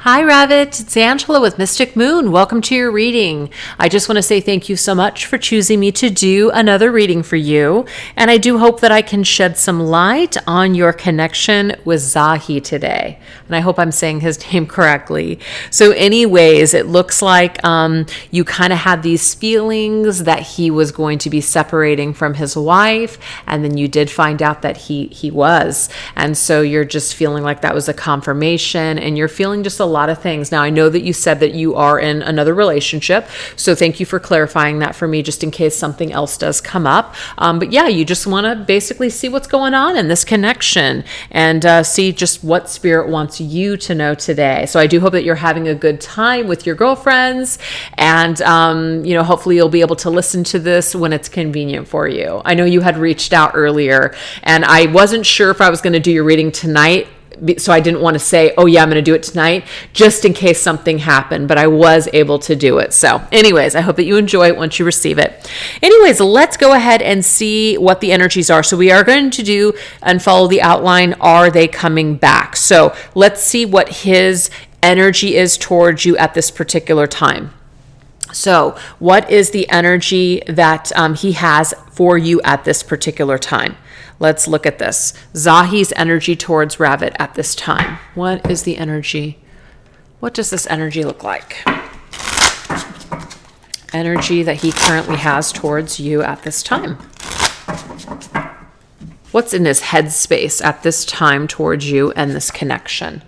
Hi, Ravit. It's Angela with Mystic Moon. Welcome to your reading. I just want to say thank you so much for choosing me to do another reading for you. And I do hope that I can shed some light on your connection with Zahi today. And I hope I'm saying his name correctly. So anyways, it looks like you kind of had these feelings that he was going to be separating from his wife. And then you did find out that he was. And so you're just feeling like that was a confirmation, and you're feeling just a lot of things. Now, I know that you said that you are in another relationship, so thank you for clarifying that for me, just in case something else does come up. But yeah, you just want to basically see what's going on in this connection and see just what Spirit wants you to know today. So I do hope that you're having a good time with your girlfriends, and hopefully you'll be able to listen to this when it's convenient for you. I know you had reached out earlier, and I wasn't sure if I was going to do your reading tonight, so I didn't want to say, oh yeah, I'm going to do it tonight, just in case something happened, but I was able to do it. So anyways, I hope that you enjoy it once you receive it. Anyways, let's go ahead and see what the energies are. So we are going to do and follow the outline. Are they coming back? So let's see what his energy is towards you at this particular time. So what is the energy that he has for you at this particular time? Let's look at this. Zahi's energy towards Ravit at this time. What is the energy? What does this energy look like? Energy that he currently has towards you at this time. What's in his headspace at this time towards you and this connection?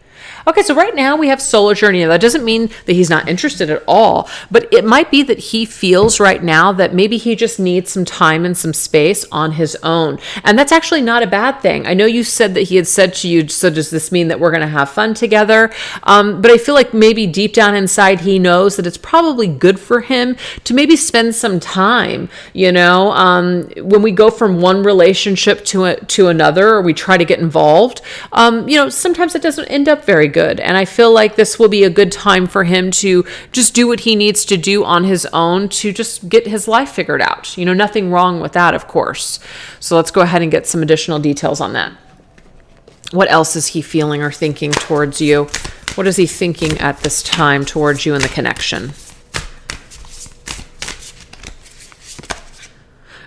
Okay, so right now we have solar journey. That doesn't mean that he's not interested at all, but it might be that he feels right now that maybe he just needs some time and some space on his own. And that's actually not a bad thing. I know you said that he had said to you, so does this mean that we're going to have fun together? But I feel like maybe deep down inside he knows that it's probably good for him to maybe spend some time, when we go from one relationship to another, or we try to get involved, sometimes it doesn't end up very good. And I feel like this will be a good time for him to just do what he needs to do on his own to just get his life figured out. Nothing wrong with that, of course. So let's go ahead and get some additional details on that. What else is he feeling or thinking towards you? What is he thinking at this time towards you in the connection?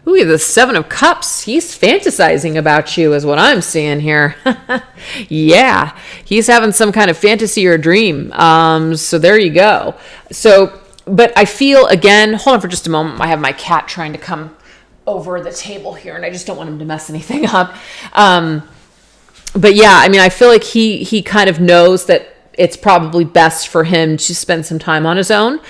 Ooh, the Seven of Cups. He's fantasizing about you is what I'm seeing here. Yeah, he's having some kind of fantasy or dream. So there you go. So, but I feel, again, hold on for just a moment. I have my cat trying to come over the table here, and I just don't want him to mess anything up. But yeah, I feel like he kind of knows that it's probably best for him to spend some time on his own,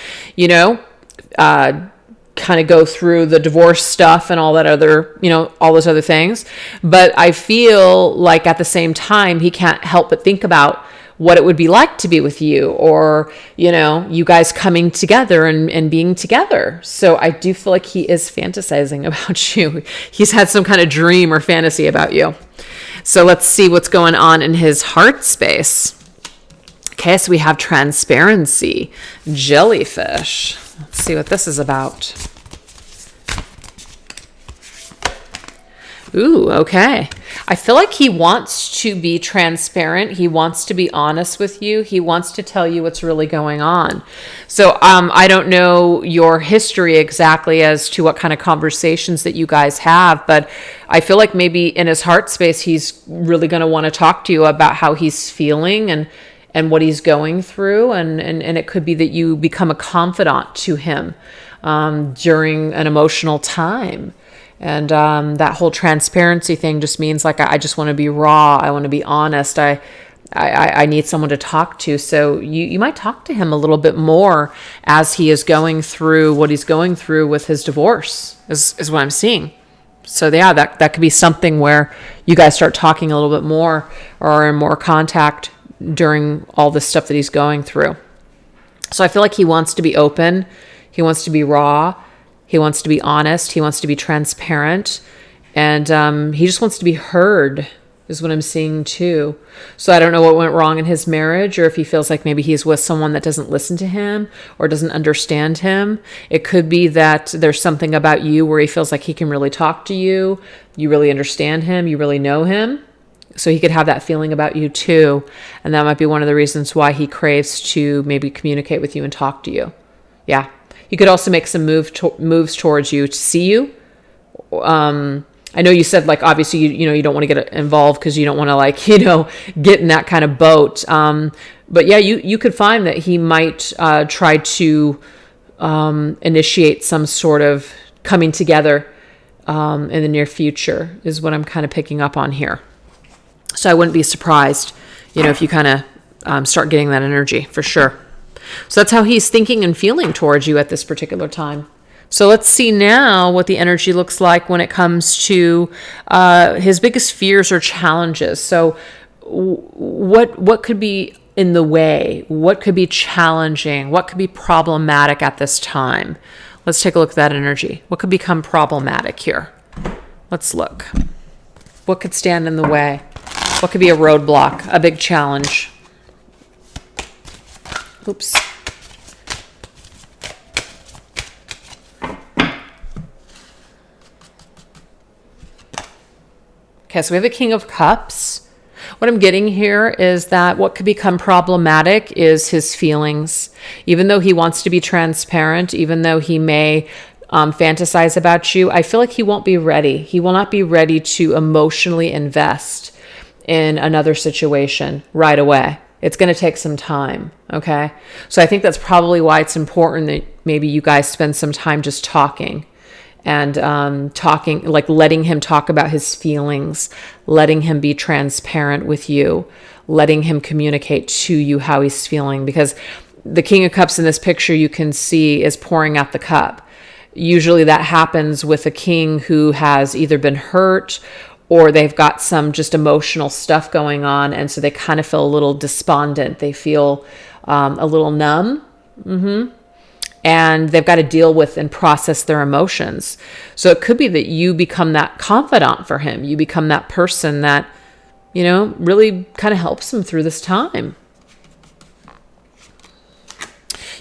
kind of go through the divorce stuff and all that other, all those other things. But I feel like at the same time, he can't help but think about what it would be like to be with you, or, you guys coming together and being together. So I do feel like he is fantasizing about you. He's had some kind of dream or fantasy about you. So let's see what's going on in his heart space. Okay, so we have transparency, jellyfish. Let's see what this is about. Ooh, okay. I feel like he wants to be transparent. He wants to be honest with you. He wants to tell you what's really going on. So I don't know your history exactly as to what kind of conversations that you guys have, but I feel like maybe in his heart space, he's really going to want to talk to you about how he's feeling and what he's going through. And it could be that you become a confidant to him during an emotional time. And that whole transparency thing just means like, I just want to be raw. I want to be honest. I need someone to talk to. So you might talk to him a little bit more as he is going through what he's going through with his divorce is what I'm seeing. So yeah, that could be something where you guys start talking a little bit more or are in more contact during all this stuff that he's going through. So I feel like he wants to be open. He wants to be raw. He wants to be honest. He wants to be transparent. And he just wants to be heard is what I'm seeing too. So I don't know what went wrong in his marriage, or if he feels like maybe he's with someone that doesn't listen to him or doesn't understand him. It could be that there's something about you where he feels like he can really talk to you. You really understand him. You really know him. So he could have that feeling about you too. And that might be one of the reasons why he craves to maybe communicate with you and talk to you. Yeah. He could also make some moves towards you to see you. I know you said, like, obviously, you don't want to get involved because you don't want to, like, get in that kind of boat. But yeah, you could find that he might try to initiate some sort of coming together in the near future is what I'm kind of picking up on here. So I wouldn't be surprised, if you kind of start getting that energy for sure. So that's how he's thinking and feeling towards you at this particular time. So let's see now what the energy looks like when it comes to his biggest fears or challenges. So what could be in the way? What could be challenging? What could be problematic at this time? Let's take a look at that energy. What could become problematic here? Let's look. What could stand in the way? What could be a roadblock, a big challenge? Oops. Okay, so we have the King of Cups. What I'm getting here is that what could become problematic is his feelings. Even though he wants to be transparent, even though he may fantasize about you, I feel like he won't be ready. He will not be ready to emotionally invest in another situation right away. It's going to take some time, okay? So I think that's probably why it's important that maybe you guys spend some time just talking and talking, like letting him talk about his feelings, letting him be transparent with you, letting him communicate to you how he's feeling. Because the King of Cups in this picture you can see is pouring out the cup. Usually that happens with a king who has either been hurt or they've got some just emotional stuff going on, and so they kind of feel a little despondent. They feel a little numb. And they've got to deal with and process their emotions. So it could be that you become that confidant for him. You become that person that, really kind of helps him through this time.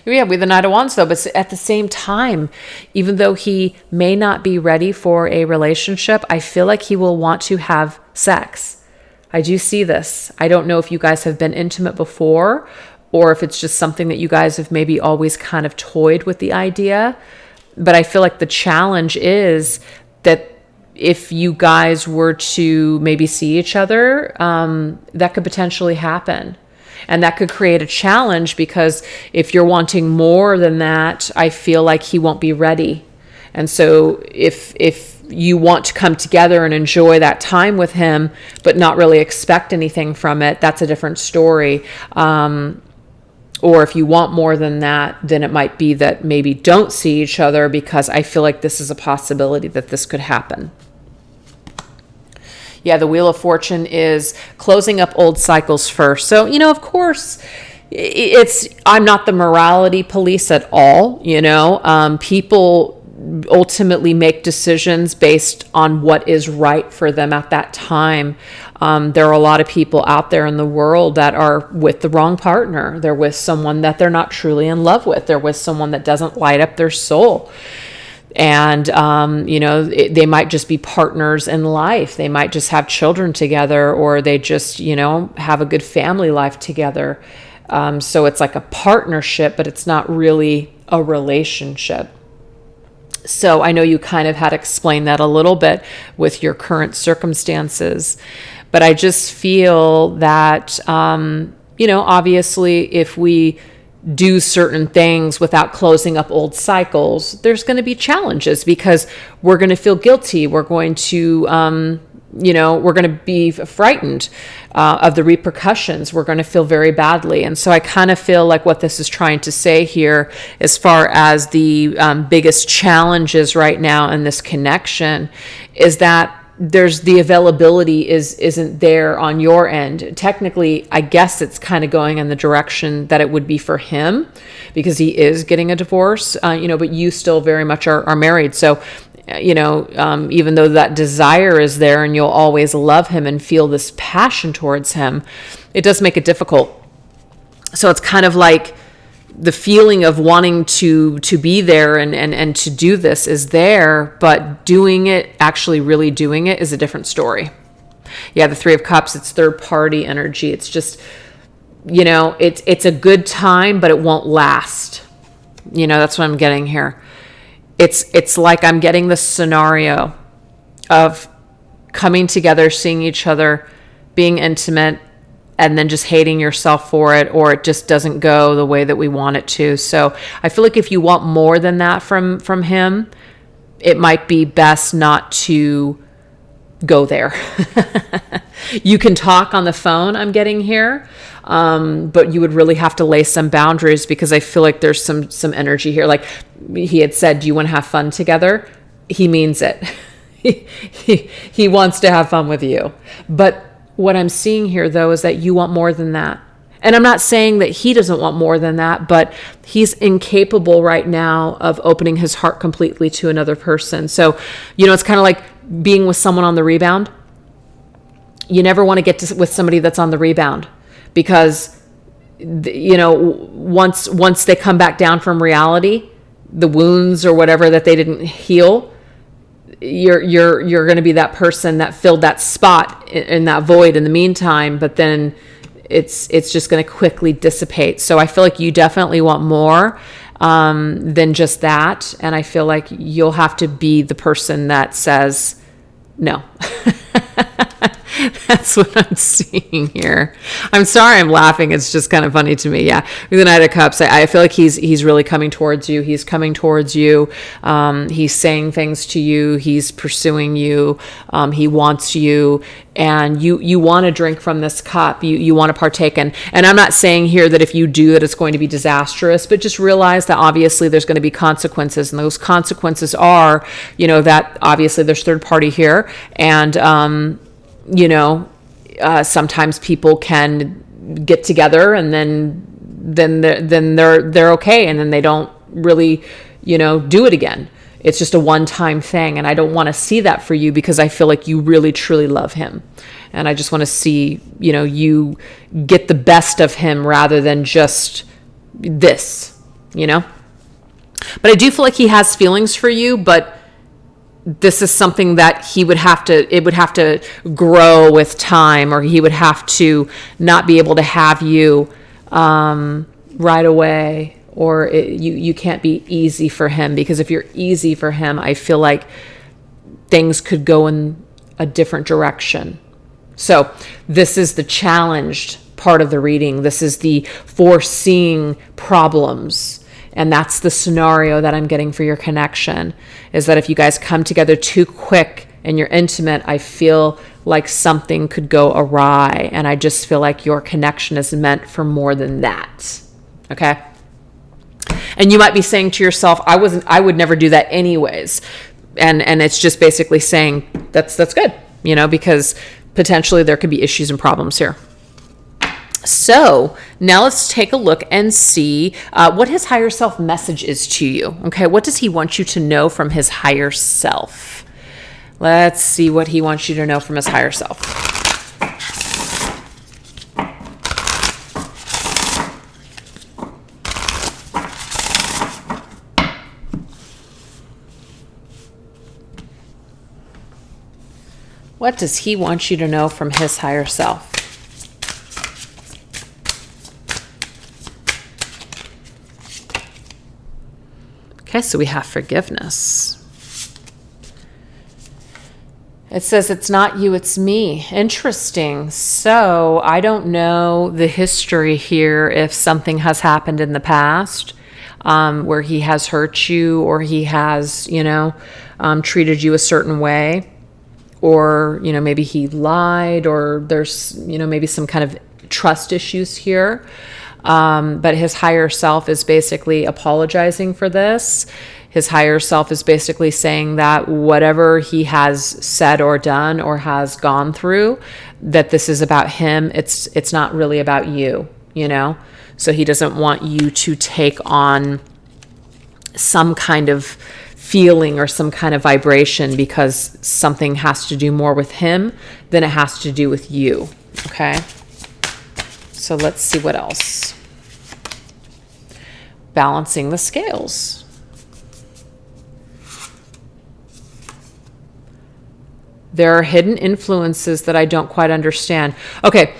Yeah, we have the Knight of Wands though, but at the same time, even though he may not be ready for a relationship, I feel like he will want to have sex. I do see this. I don't know if you guys have been intimate before, or if it's just something that you guys have maybe always kind of toyed with the idea. But I feel like the challenge is that if you guys were to maybe see each other, that could potentially happen. And that could create a challenge because if you're wanting more than that, I feel like he won't be ready. And so if you want to come together and enjoy that time with him, but not really expect anything from it, that's a different story. Or if you want more than that, then it might be that maybe don't see each other, because I feel like this is a possibility that this could happen. Yeah, the Wheel of Fortune is closing up old cycles first. So, of course, I'm not the morality police at all. People ultimately make decisions based on what is right for them at that time. There are a lot of people out there in the world that are with the wrong partner. They're with someone that they're not truly in love with. They're with someone that doesn't light up their soul. And, they might just be partners in life. They might just have children together, or they just, have a good family life together. So it's like a partnership, but it's not really a relationship. So I know you kind of had explained that a little bit with your current circumstances, but I just feel that, obviously if we do certain things without closing up old cycles, there's going to be challenges because we're going to feel guilty. We're going to, we're going to be frightened of the repercussions. We're going to feel very badly. And so I kind of feel like what this is trying to say here, as far as the biggest challenges right now in this connection, is that there's the availability isn't there on your end. Technically, I guess it's kind of going in the direction that it would be for him, because he is getting a divorce, but you still very much are married. So, even though that desire is there and you'll always love him and feel this passion towards him, it does make it difficult. So it's kind of like the feeling of wanting to be there and to do this is there, but doing it, actually really doing it, is a different story. Yeah, the Three of Cups, it's third party energy. It's just, it's a good time, but it won't last. That's what I'm getting here. It's like I'm getting the scenario of coming together, seeing each other, being intimate, and then just hating yourself for it, or it just doesn't go the way that we want it to. So I feel like if you want more than that from him, it might be best not to go there. You can talk on the phone, I'm getting here, but you would really have to lay some boundaries, because I feel like there's some energy here. Like he had said, do you want to have fun together? He means it. He wants to have fun with you. But what I'm seeing here, though, is that you want more than that. And I'm not saying that he doesn't want more than that, but he's incapable right now of opening his heart completely to another person. So, it's kind of like being with someone on the rebound. You never want to get with somebody that's on the rebound, because, once they come back down from reality, the wounds or whatever that they didn't heal, you're going to be that person that filled that spot in that void in the meantime, but then it's just going to quickly dissipate. So I feel like you definitely want more than just that, and I feel like you'll have to be the person that says no. That's what I'm seeing here. I'm sorry I'm laughing. It's just kind of funny to me. Yeah. With the Knight of Cups, I feel like he's really coming towards you. He's coming towards you. He's saying things to you. He's pursuing you. He wants you. And you want to drink from this cup. You want to partake in. And I'm not saying here that if you do that it's going to be disastrous, but just realize that obviously there's going to be consequences. And those consequences are, that obviously there's third party here. And, sometimes people can get together and then they're okay, and then they don't really, do it again. It's just a one-time thing, and I don't want to see that for you, because I feel like you really truly love him, and I just want to see, you get the best of him rather than just this, But I do feel like he has feelings for you, but this is something that it would have to grow with time, or he would have to not be able to have you right away, or you can't be easy for him, because if you're easy for him, I feel like things could go in a different direction. So this is the challenged part of the reading. This is the foreseeing problems. And that's the scenario that I'm getting for your connection, is that if you guys come together too quick and you're intimate, I feel like something could go awry. And I just feel like your connection is meant for more than that. Okay? And you might be saying to yourself, I would never do that anyways. And it's just basically saying that's good, because potentially there could be issues and problems here. So now let's take a look and see what his higher self message is to you. Okay, what does he want you to know from his higher self? Let's see what he wants you to know from his higher self. What does he want you to know from his higher self? Okay, so we have forgiveness. It says it's not you, it's me. Interesting. So I don't know the history here, if something has happened in the past where he has hurt you, or he has, treated you a certain way, or, maybe he lied, or there's, maybe some kind of trust issues here. But his higher self is basically apologizing for this. His higher self is basically saying that whatever he has said or done or has gone through, that this is about him. It's not really about you, So he doesn't want you to take on some kind of feeling or some kind of vibration, because something has to do more with him than it has to do with you. Okay? So let's see what else. Balancing the scales. There are hidden influences that I don't quite understand. Okay.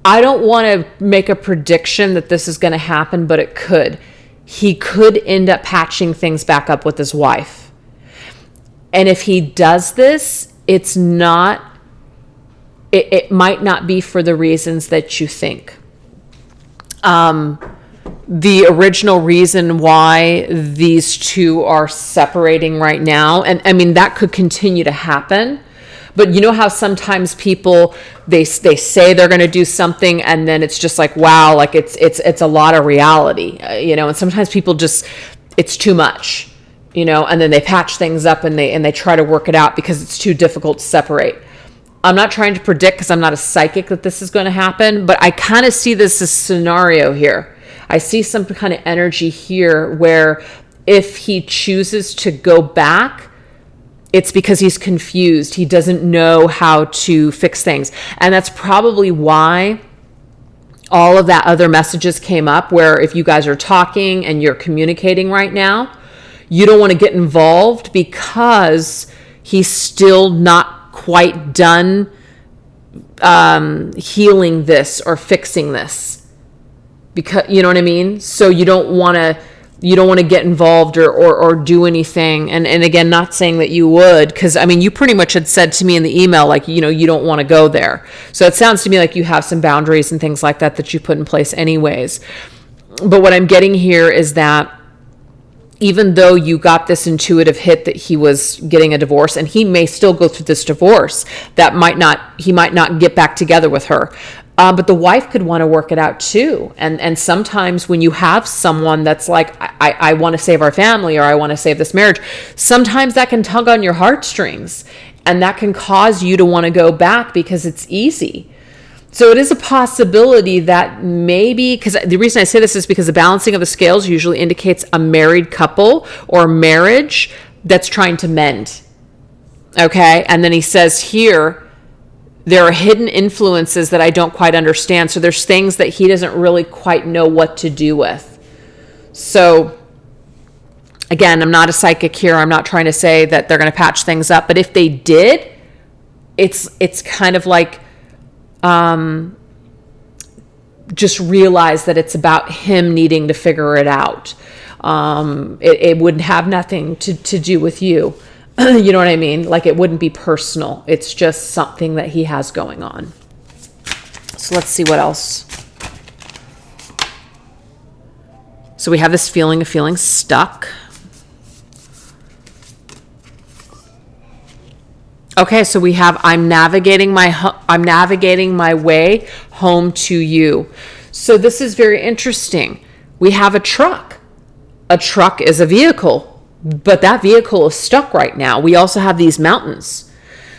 I don't want to make a prediction that this is going to happen, but it could. He could end up patching things back up with his wife. And if he does this, it might not be for the reasons that you think. The original reason why these two are separating right now, and I mean, that could continue to happen. But you know how sometimes people, they say they're going to do something and then it's just like, wow, like it's a lot of reality, and sometimes people just, it's too much, and then they patch things up and they try to work it out because it's too difficult to separate. I'm not trying to predict because I'm not a psychic that this is going to happen, but I kind of see this as scenario here. I see some kind of energy here where if he chooses to go back, it's because he's confused. He doesn't know how to fix things. And that's probably why all of that other messages came up, where if you guys are talking and you're communicating right now, you don't want to get involved because he's still not quite done healing this or fixing this. Because, you know what I mean? So you don't want to get involved or do anything. And again, not saying that you would, because I mean, you pretty much had said to me in the email, like, you don't want to go there. So it sounds to me like you have some boundaries and things like that you put in place anyways. But what I'm getting here is that even though you got this intuitive hit that he was getting a divorce, and he may still go through this divorce, he might not get back together with her. But the wife could want to work it out too. And sometimes when you have someone that's like, I want to save our family, or I want to save this marriage, sometimes that can tug on your heartstrings, and that can cause you to want to go back because it's easy. So it is a possibility that maybe, because the reason I say this is because the balancing of the scales usually indicates a married couple or marriage that's trying to mend. Okay. And then he says here, there are hidden influences that I don't quite understand. So there's things that he doesn't really quite know what to do with. So again, I'm not a psychic here. I'm not trying to say that they're going to patch things up, but if they did, it's kind of like, just realize that it's about him needing to figure it out. It wouldn't have nothing to do with you. You know what I mean? Like, it wouldn't be personal. It's just something that he has going on. So let's see what else. So we have this feeling of feeling stuck. Okay, so we have I'm navigating my way home to you. So this is very interesting. We have a truck. A truck is a vehicle, but that vehicle is stuck right now. We also have these mountains.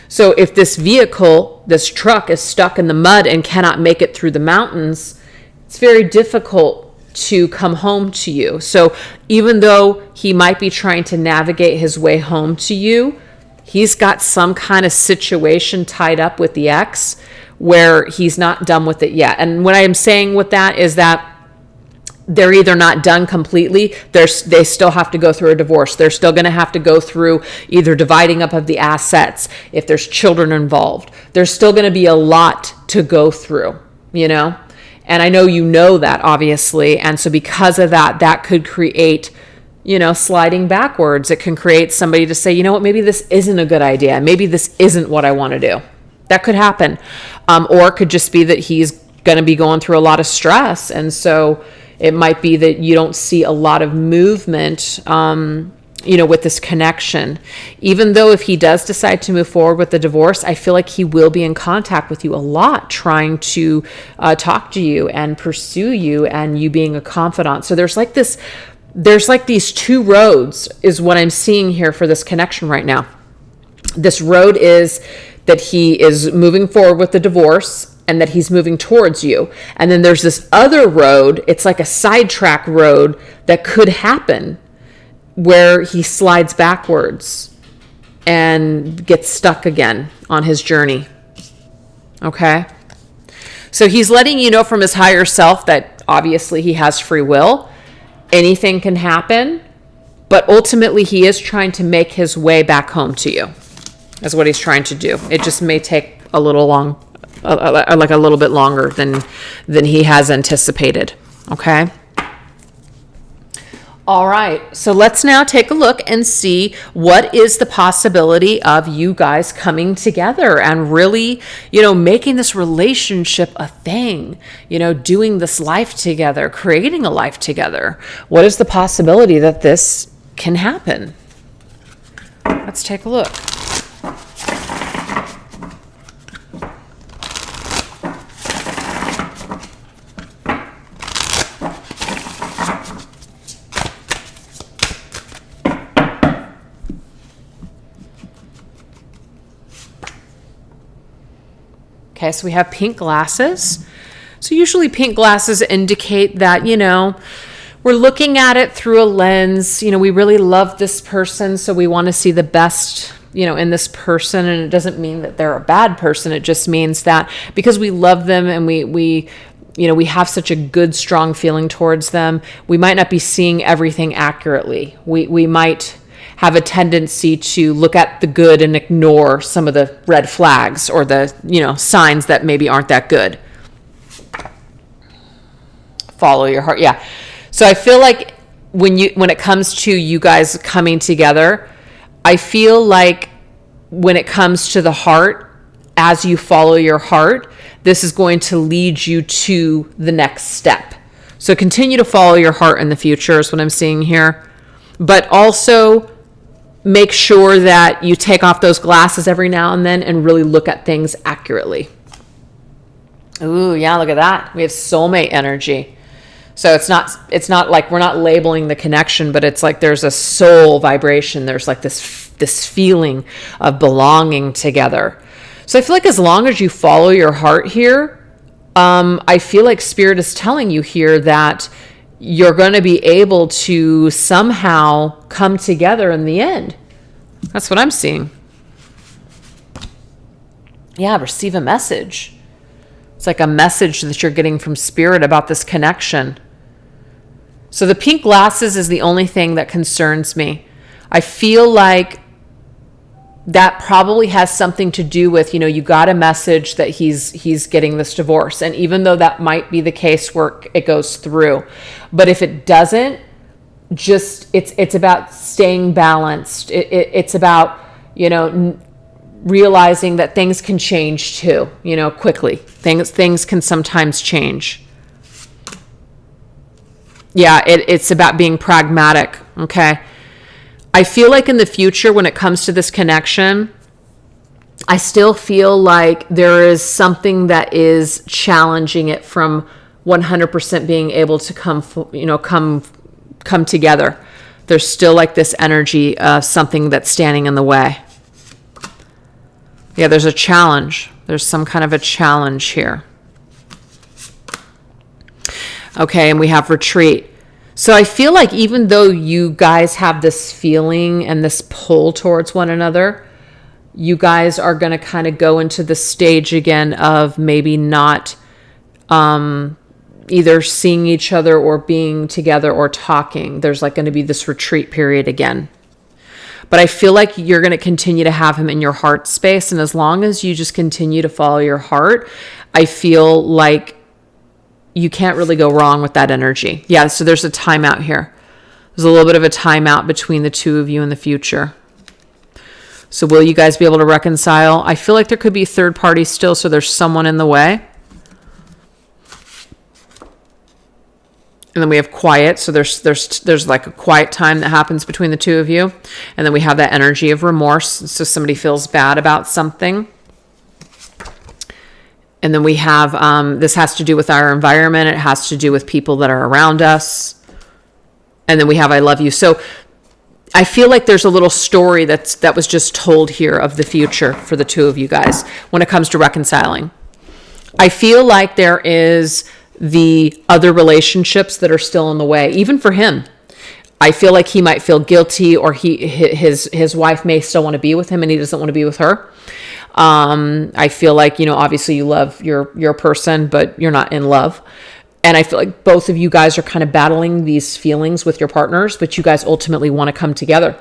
So if this truck is stuck in the mud and cannot make it through the mountains, it's very difficult to come home to you. So even though he might be trying to navigate his way home to you, he's got some kind of situation tied up with the ex where he's not done with it yet. And what I am saying with that is that they're either not done completely, they still have to go through a divorce. They're still going to have to go through either dividing up of the assets, if there's children involved. There's still going to be a lot to go through, And I know you know that, obviously. And so because of that, that could create sliding backwards. It can create somebody to say, you know what, maybe this isn't a good idea. Maybe this isn't what I want to do. That could happen. Or it could just be that he's going to be going through a lot of stress. And so it might be that you don't see a lot of movement, with this connection. Even though if he does decide to move forward with the divorce, I feel like he will be in contact with you a lot, trying to talk to you and pursue you, and you being a confidant. So there's like these two roads is what I'm seeing here for this connection right now. This road is that he is moving forward with the divorce and that he's moving towards you. And then there's this other road. It's like a sidetrack road that could happen where he slides backwards and gets stuck again on his journey. Okay? So he's letting you know from his higher self that obviously he has free will. Anything can happen. But ultimately, he is trying to make his way back home to you. That's what he's trying to do. It just may take a little like a little bit longer than he has anticipated. Okay. All right, so let's now take a look and see what is the possibility of you guys coming together and really, making this relationship a thing, doing this life together, creating a life together. What is the possibility that this can happen? Let's take a look. Okay, so we have pink glasses. So usually pink glasses indicate that, we're looking at it through a lens. We really love this person, so we want to see the best, in this person. And it doesn't mean that they're a bad person. It just means that because we love them and we have such a good, strong feeling towards them, we might not be seeing everything accurately. We might have a tendency to look at the good and ignore some of the red flags or the, signs that maybe aren't that good. Follow your heart. Yeah. So I feel like when it comes to you guys coming together, I feel like when it comes to the heart, as you follow your heart, this is going to lead you to the next step. So continue to follow your heart in the future is what I'm seeing here. But also make sure that you take off those glasses every now and then and really look at things accurately. Ooh, yeah, look at that. We have soulmate energy. So it's not like we're not labeling the connection, but it's like there's a soul vibration. There's like this feeling of belonging together. So I feel like as long as you follow your heart here, I feel like Spirit is telling you here that you're going to be able to somehow come together in the end. That's what I'm seeing. Yeah, receive a message. It's like a message that you're getting from Spirit about this connection. So the pink glasses is the only thing that concerns me. I feel like that probably has something to do with, you got a message that he's getting this divorce. And even though that might be the case where it goes through, but if it doesn't, it's about staying balanced. It's about, realizing that things can change too, quickly. Things can sometimes change. Yeah, it's about being pragmatic. Okay. I feel like in the future, when it comes to this connection, I still feel like there is something that is challenging it from 100% being able to come together. There's still like this energy of something that's standing in the way. Yeah, there's a challenge. There's some kind of a challenge here. Okay, and we have retreat. So I feel like even though you guys have this feeling and this pull towards one another, you guys are going to kind of go into the stage again of maybe not either seeing each other or being together or talking. There's like going to be this retreat period again. But I feel like you're going to continue to have him in your heart space. And as long as you just continue to follow your heart, I feel like you can't really go wrong with that energy. Yeah, so there's a timeout here. There's a little bit of a timeout between the two of you in the future. So will you guys be able to reconcile? I feel like there could be a third party still, so there's someone in the way. And then we have quiet. So there's like a quiet time that happens between the two of you. And then we have that energy of remorse. So somebody feels bad about something. And then we have, this has to do with our environment. It has to do with people that are around us. And then we have, I love you. So I feel like there's a little story that was just told here of the future for the two of you guys when it comes to reconciling. I feel like there is the other relationships that are still in the way, even for him. I feel like he might feel guilty, or his wife may still want to be with him and he doesn't want to be with her. I feel like, obviously you love your person, but you're not in love. And I feel like both of you guys are kind of battling these feelings with your partners, but you guys ultimately want to come together.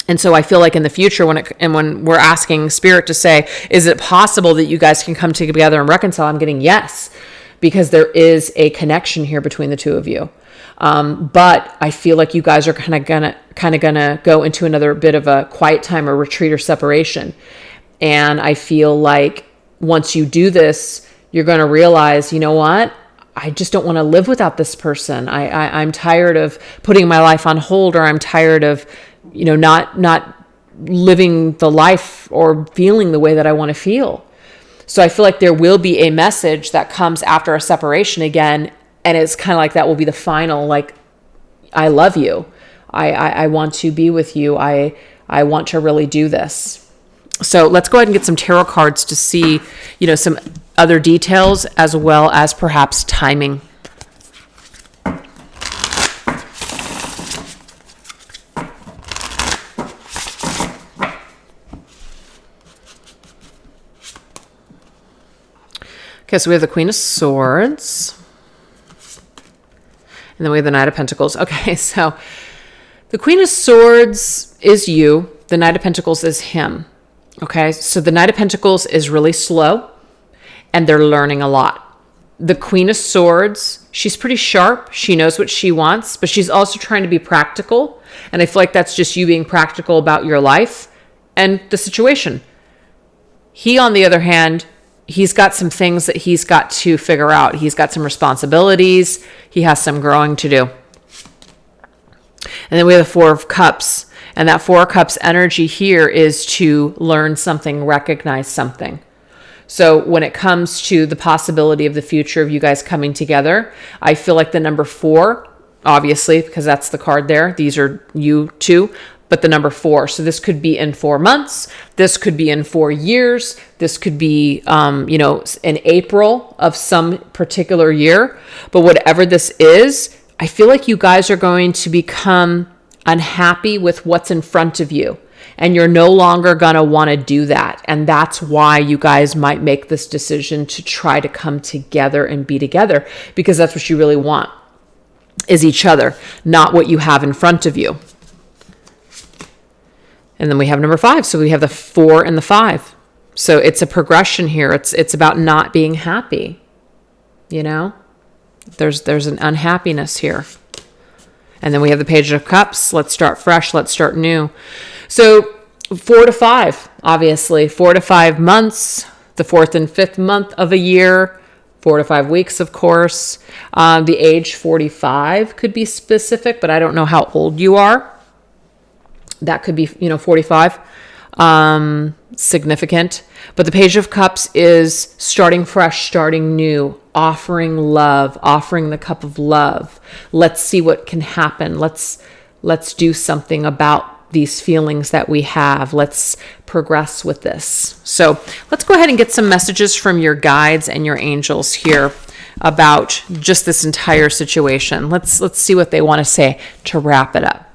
And so I feel like in the future, when we're asking Spirit to say, is it possible that you guys can come together and reconcile? I'm getting yes, because there is a connection here between the two of you. But I feel like you guys are kind of gonna go into another bit of a quiet time or retreat or separation. And I feel like once you do this, you're going to realize, you know what? I just don't want to live without this person. I'm tired of putting my life on hold, or I'm tired of, not living the life or feeling the way that I want to feel. So I feel like there will be a message that comes after a separation again. And it's kind of like that will be the final, like, I love you. I want to be with you. I want to really do this. So let's go ahead and get some tarot cards to see, some other details as well as perhaps timing. Okay, so we have the Queen of Swords. And then we have the Knight of Pentacles. Okay, so the Queen of Swords is you. The Knight of Pentacles is him. Okay, so the Knight of Pentacles is really slow, and they're learning a lot. The Queen of Swords, she's pretty sharp. She knows what she wants, but she's also trying to be practical. And I feel like that's just you being practical about your life and the situation. He, on the other hand, he's got some things that he's got to figure out. He's got some responsibilities. He has some growing to do. And then we have the Four of Cups. And that Four of Cups energy here is to learn something, recognize something. So when it comes to the possibility of the future of you guys coming together, I feel like the number 4, obviously, because that's the card there. These are you two, but the number 4. So this could be in 4 months. This could be in 4 years. This could be, in April of some particular year. But whatever this is, I feel like you guys are going to become unhappy with what's in front of you, and you're no longer going to want to do that. And that's why you guys might make this decision to try to come together and be together, because that's what you really want, is each other, not what you have in front of you. And then we have number 5. So we have the 4 and the 5. So it's a progression here. It's about not being happy. There's an unhappiness here. And then we have the Page of Cups. Let's start fresh. Let's start new. So 4 to 5, obviously. 4 to 5 months, the 4th and 5th month of a year, 4 to 5 weeks, of course. The age 45 could be specific, but I don't know how old you are. That could be, 45. Significant. But the Page of Cups is starting fresh, starting new, offering love, offering the cup of love. Let's see what can happen. Let's do something about these feelings that we have. Let's progress with this. So let's go ahead and get some messages from your guides and your angels here about just this entire situation. Let's see what they want to say to wrap it up.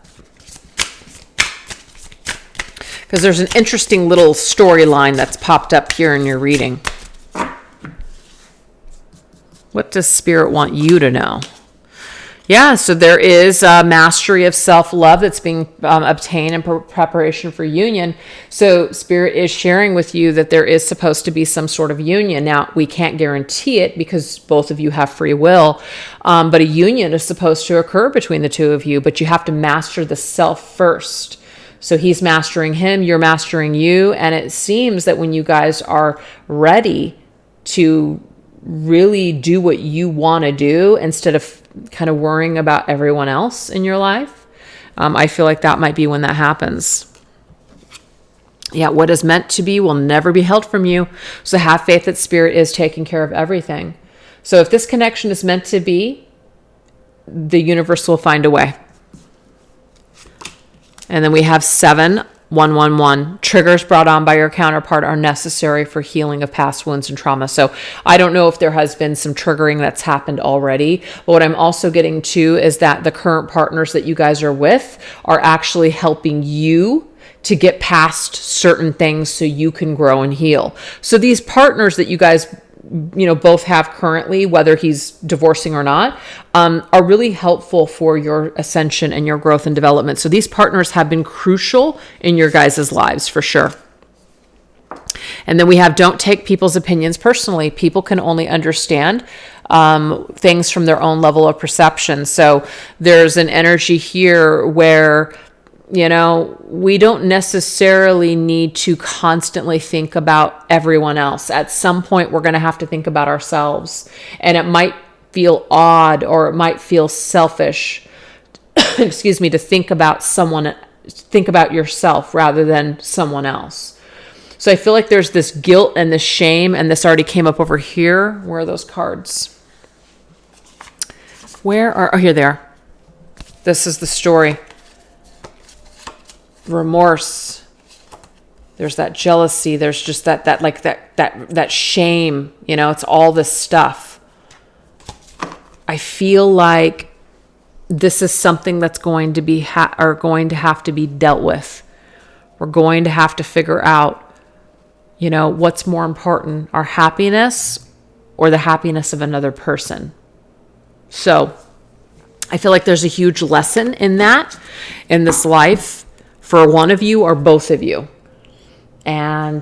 Because there's an interesting little storyline that's popped up here in your reading. What does Spirit want you to know? Yeah, so there is a mastery of self-love that's being obtained in preparation for union. So Spirit is sharing with you that there is supposed to be some sort of union. Now, we can't guarantee it because both of you have free will, but a union is supposed to occur between the two of you, but you have to master the self first. So he's mastering him, you're mastering you, and it seems that when you guys are ready to really do what you want to do instead of kind of worrying about everyone else in your life, I feel like that might be when that happens. Yeah, what is meant to be will never be held from you. So have faith that Spirit is taking care of everything. So if this connection is meant to be, the universe will find a way. And then we have 7-1-1-1. Triggers brought on by your counterpart are necessary for healing of past wounds and trauma. So I don't know if there has been some triggering that's happened already. But what I'm also getting to is that the current partners that you guys are with are actually helping you to get past certain things so you can grow and heal. So these partners that you guys both have currently, whether he's divorcing or not, are really helpful for your ascension and your growth and development. So these partners have been crucial in your guys' lives for sure. And then we have, don't take people's opinions personally. People can only understand things from their own level of perception. So there's an energy here where, we don't necessarily need to constantly think about everyone else. At some point, we're going to have to think about ourselves. And it might feel odd, or it might feel selfish, excuse me, to think about yourself rather than someone else. So I feel like there's this guilt and this shame, and this already came up over here. Where are those cards? Here they are. This is the story. Remorse. There's that jealousy. There's just that shame. It's all this stuff. I feel like this is something that's going to be going to have to be dealt with. We're going to have to figure out, what's more important, our happiness or the happiness of another person. So I feel like there's a huge lesson in that, in this life, for one of you or both of you. And,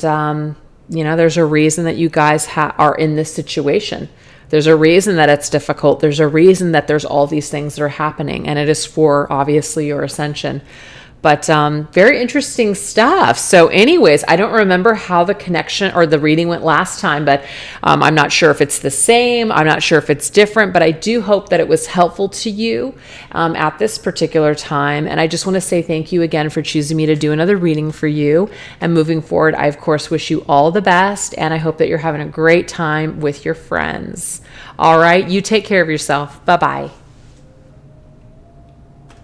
there's a reason that you guys are in this situation. There's a reason that it's difficult. There's a reason that there's all these things that are happening. And it is for, obviously, your ascension. But very interesting stuff. So anyways, I don't remember how the connection or the reading went last time, but I'm not sure if it's the same. I'm not sure if it's different, but I do hope that it was helpful to you at this particular time. And I just want to say thank you again for choosing me to do another reading for you. And moving forward, I, of course, wish you all the best. And I hope that you're having a great time with your friends. All right. You take care of yourself. Bye-bye.